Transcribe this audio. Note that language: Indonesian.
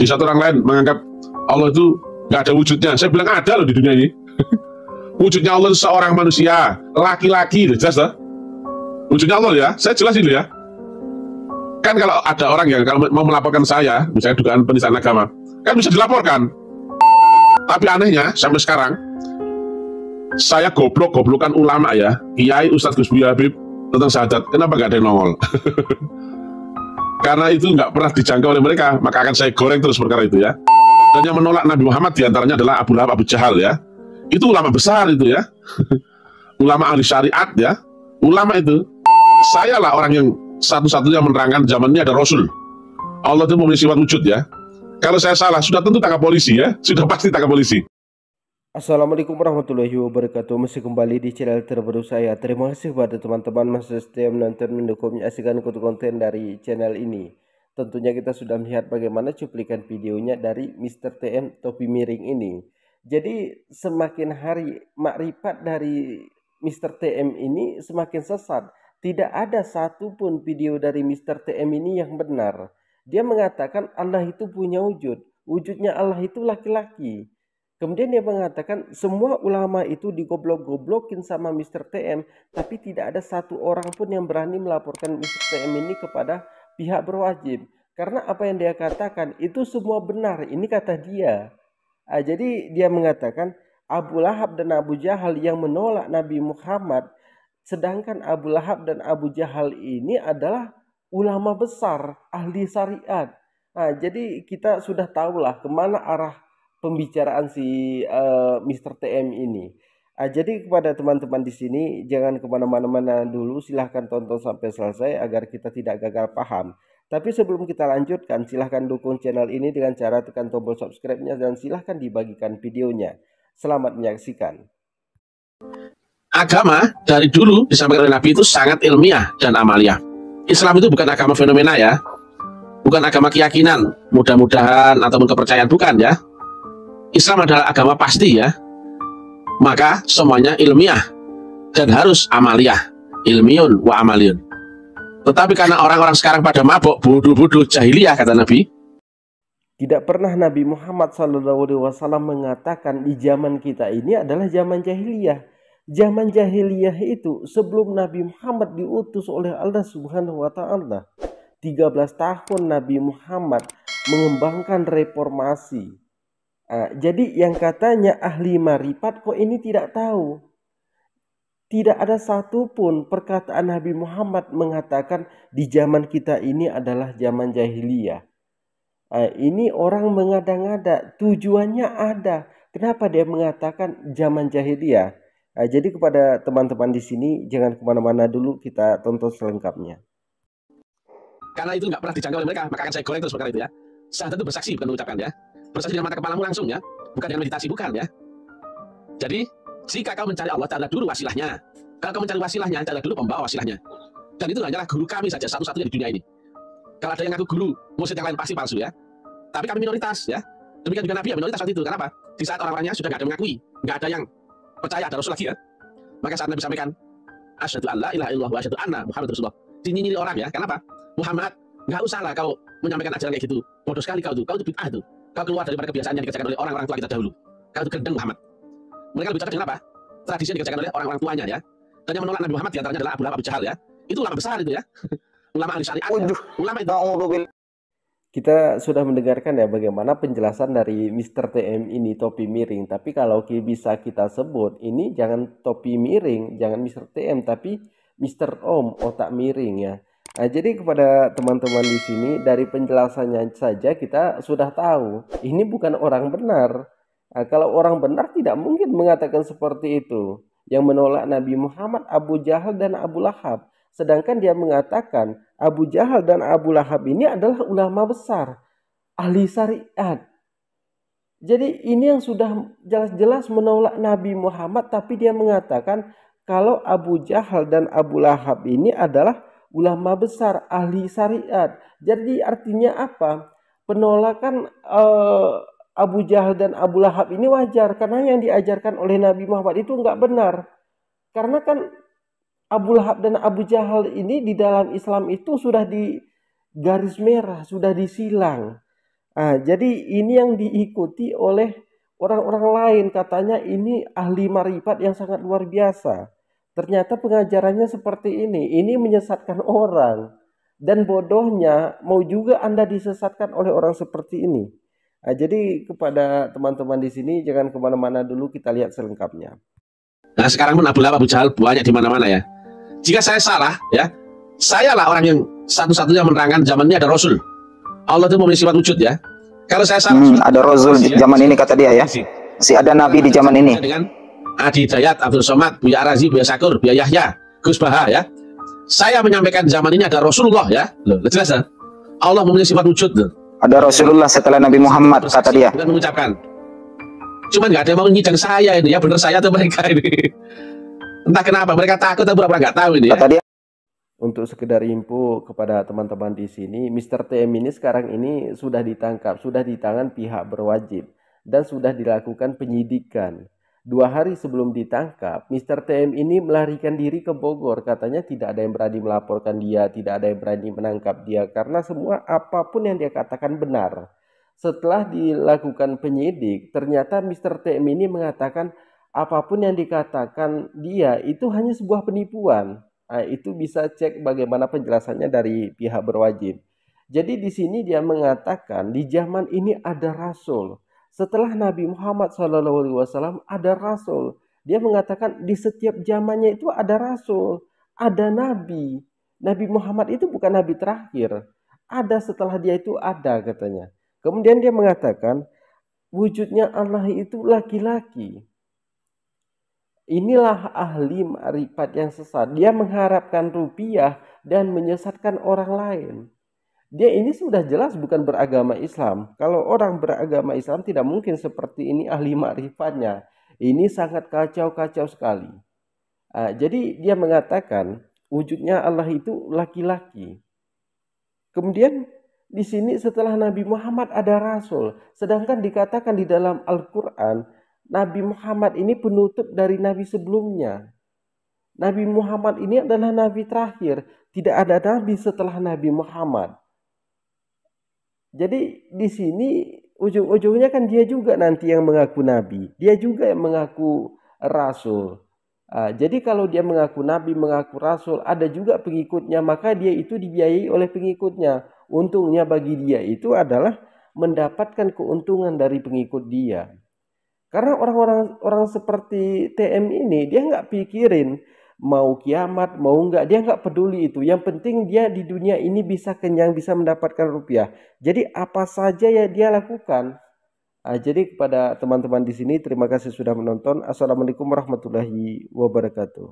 Di satu orang lain menganggap Allah itu nggak ada wujudnya. Saya bilang ada loh di dunia ini. Wujudnya Allah itu seorang manusia, laki-laki, jelas lah. Wujudnya Allah ya, saya jelasin dulu ya. Kan kalau ada orang yang kalau mau melaporkan saya, misalnya dugaan penistaan agama, kan bisa dilaporkan. Tapi anehnya sampai sekarang, saya goblok-goblokan ulama ya, Kiai Ustadz Gus Buya Habib tentang syahadat. Kenapa nggak ada yang nongol? Karena itu nggak pernah dijangkau oleh mereka, maka akan saya goreng terus perkara itu ya. Dan yang menolak Nabi Muhammad diantaranya adalah Abu Lahab, Abu Jahal ya. Itu ulama besar itu ya. Ulama ahli syariat ya. Ulama itu. Saya lah orang yang satu-satunya menerangkan zaman ini ada Rasul. Allah itu memiliki sifat wujud ya. Kalau saya salah, sudah tentu tangkap polisi ya. Sudah pasti tangkap polisi. Assalamualaikum warahmatullahi wabarakatuh. Masih kembali di channel terbaru saya. Terima kasih kepada teman-teman masih setia menonton, mendukung, menyaksikan konten dari channel ini. Tentunya kita sudah melihat bagaimana cuplikan videonya dari Mr. TM topi miring ini. Jadi semakin hari makrifat dari Mr. TM ini semakin sesat. Tidak ada satupun video dari Mr. TM ini yang benar. Dia mengatakan Allah itu punya wujud. Wujudnya Allah itu laki-laki. Kemudian dia mengatakan semua ulama itu digoblok-goblokin sama Mr. TM, tapi tidak ada satu orang pun yang berani melaporkan Mr. TM ini kepada pihak berwajib. Karena apa yang dia katakan itu semua benar, ini kata dia. Jadi dia mengatakan Abu Lahab dan Abu Jahal yang menolak Nabi Muhammad, sedangkan Abu Lahab dan Abu Jahal ini adalah ulama besar, ahli syariat. Jadi kita sudah tahulah kemana arah pembicaraan si Mr. TM ini. Jadi kepada teman-teman di sini jangan kemana-mana dulu, silahkan tonton sampai selesai agar kita tidak gagal paham. Tapi sebelum kita lanjutkan, silahkan dukung channel ini dengan cara tekan tombol subscribe-nya dan silahkan dibagikan videonya. Selamat menyaksikan. Agama dari dulu disampaikan oleh Nabi itu sangat ilmiah dan amalia. Islam itu bukan agama fenomena ya, bukan agama keyakinan, mudah-mudahan ataupun kepercayaan, bukan ya. Islam adalah agama pasti ya. Maka semuanya ilmiah dan harus amaliyah. Ilmiun wa amaliyun. Tetapi karena orang-orang sekarang pada mabok, bodoh-bodoh, jahiliyah kata Nabi. Tidak pernah Nabi Muhammad SAW mengatakan di zaman kita ini adalah zaman jahiliyah. Zaman jahiliyah itu sebelum Nabi Muhammad diutus oleh Allah Subhanahu wa Ta'ala. 13 tahun Nabi Muhammad mengembangkan reformasi. Jadi yang katanya ahli marifat kok ini tidak tahu. Tidak ada satupun perkataan Nabi Muhammad mengatakan di zaman kita ini adalah zaman jahiliyah. Ini orang mengada-ngada, tujuannya ada. Kenapa dia mengatakan zaman jahiliyah? Jadi kepada teman-teman di sini jangan kemana-mana dulu, kita tonton selengkapnya. Karena itu nggak pernah dijangkau oleh mereka, maka akan saya goreng terus perkara itu ya. Syahadat itu bersaksi bukan mengucapkan ya. Bersaksi dengan mata kepalamu langsung ya, bukan dengan meditasi, bukan ya. Jadi jika kau mencari Allah, carilah dulu wasilahnya. Kalau kau mencari wasilahnya, carilah dulu pembawa wasilahnya. Dan itu hanyalah guru kami saja, satu-satunya di dunia ini. Kalau ada yang ngaku guru, mursyid yang lain pasti palsu ya. Tapi kami minoritas ya. Demikian juga Nabi ya minoritas waktu itu. Kenapa? Di saat orang-orangnya sudah nggak ada yang mengakui, nggak ada yang percaya ada Rasul lagi ya. Maka saat Nabi sampaikan, asyhadu an la ilaha illallah wa asyhadu anna Muhammad Rasulullah. Dinyinyiri orang ya. Kenapa? Muhammad, nggak usah lah kau menyampaikan ajaran kayak gitu. Bodoh sekali kau itu bid'ah tuh. Kau keluar daripada kebiasaan yang dikerjakan oleh orang-orang tua kita dahulu. Kau itu gendeng Muhammad. Mereka lebih cocok dengan apa? Tradisi yang dikerjakan oleh orang-orang tuanya ya. Dan yang menolak Nabi Muhammad diantaranya adalah Abu Lahab, Abu Jahal ya. Itu ulama besar itu ya. Ulama ahli syariat ya. Ulama itu. Kita sudah mendengarkan ya bagaimana penjelasan dari Mr. TM ini topi miring. Tapi kalau bisa kita sebut ini jangan topi miring, jangan Mr. TM tapi Mr. Om, otak miring ya. Jadi kepada teman-teman di sini dari penjelasannya saja kita sudah tahu ini bukan orang benar. Kalau orang benar tidak mungkin mengatakan seperti itu. Yang menolak Nabi Muhammad Abu Jahal dan Abu Lahab. Sedangkan dia mengatakan Abu Jahal dan Abu Lahab ini adalah ulama besar, ahli syariat. Jadi ini yang sudah jelas-jelas menolak Nabi Muhammad, tapi dia mengatakan kalau Abu Jahal dan Abu Lahab ini adalah ulama besar, ahli syariat. Jadi artinya apa? Penolakan Abu Jahal dan Abu Lahab ini wajar karena yang diajarkan oleh Nabi Muhammad itu enggak benar. Karena kan Abu Lahab dan Abu Jahal ini di dalam Islam itu sudah di garis merah, sudah disilang. Jadi ini yang diikuti oleh orang-orang lain, katanya ini ahli marifat yang sangat luar biasa. Ternyata pengajarannya seperti ini menyesatkan orang. Dan bodohnya mau juga Anda disesatkan oleh orang seperti ini. Jadi kepada teman-teman di sini jangan kemana-mana dulu, kita lihat selengkapnya. Nah sekarang pun Abu Lahab, Abu Jahal banyak di mana-mana ya. Jika saya salah ya, saya lah orang yang satu-satunya menerangkan zaman ini ada Rasul. Allah itu memiliki sifat wujud ya. Kalau saya salah, ada Rasul di zaman ini kata dia ya. Masih ada Nabi di zaman ini. Dengan Adi Dayat, Abdul Somad, Buya Arazi, Buya Sakur, Buya Yahya, Gus Baha ya. Saya menyampaikan zaman ini ada Rasulullah ya. Loh, jelas ya? Allah memiliki sifat wujud. Loh. Ada Rasulullah setelah Nabi Muhammad kata dia. Bukan mengucapkan. Cuman nggak ada yang mau ngidang saya ini ya, bener saya atau mereka ini. Entah kenapa mereka takut atau berapa nggak tahu ini ya. Kata dia. Untuk sekedar info kepada teman-teman di sini, Mr. TM ini sekarang ini sudah ditangkap, sudah di tangan pihak berwajib, dan sudah dilakukan penyidikan. 2 hari sebelum ditangkap, Mr. TM ini melarikan diri ke Bogor. Katanya tidak ada yang berani melaporkan dia, tidak ada yang berani menangkap dia, karena semua apapun yang dia katakan benar. Setelah dilakukan penyidik, ternyata Mr. TM ini mengatakan apapun yang dikatakan dia itu hanya sebuah penipuan. Itu bisa cek bagaimana penjelasannya dari pihak berwajib. Jadi di sini dia mengatakan di zaman ini ada rasul. Setelah Nabi Muhammad SAW ada rasul. Dia mengatakan di setiap zamannya itu ada rasul, ada nabi. Nabi Muhammad itu bukan nabi terakhir. Ada setelah dia itu ada katanya. Kemudian dia mengatakan wujudnya Allah itu laki-laki. Inilah ahli marifat yang sesat. Dia mengharapkan rupiah dan menyesatkan orang lain. Dia ini sudah jelas bukan beragama Islam. Kalau orang beragama Islam tidak mungkin seperti ini ahli ma'rifatnya. Ini sangat kacau-kacau sekali. Jadi dia mengatakan wujudnya Allah itu laki-laki. Kemudian di sini setelah Nabi Muhammad ada rasul. Sedangkan dikatakan di dalam Al-Quran, Nabi Muhammad ini penutup dari nabi sebelumnya. Nabi Muhammad ini adalah nabi terakhir. Tidak ada nabi setelah Nabi Muhammad. Jadi di sini ujung-ujungnya kan dia juga nanti yang mengaku nabi. Dia juga yang mengaku rasul. Jadi kalau dia mengaku nabi, mengaku rasul, ada juga pengikutnya. Maka dia itu dibiayai oleh pengikutnya. Untungnya bagi dia itu adalah mendapatkan keuntungan dari pengikut dia. Karena orang-orang seperti TM ini, dia nggak pikirin mau kiamat, mau nggak. Dia nggak peduli itu. Yang penting dia di dunia ini bisa kenyang, bisa mendapatkan rupiah. Jadi apa saja ya dia lakukan. Jadi kepada teman-teman di sini, terima kasih sudah menonton. Assalamualaikum warahmatullahi wabarakatuh.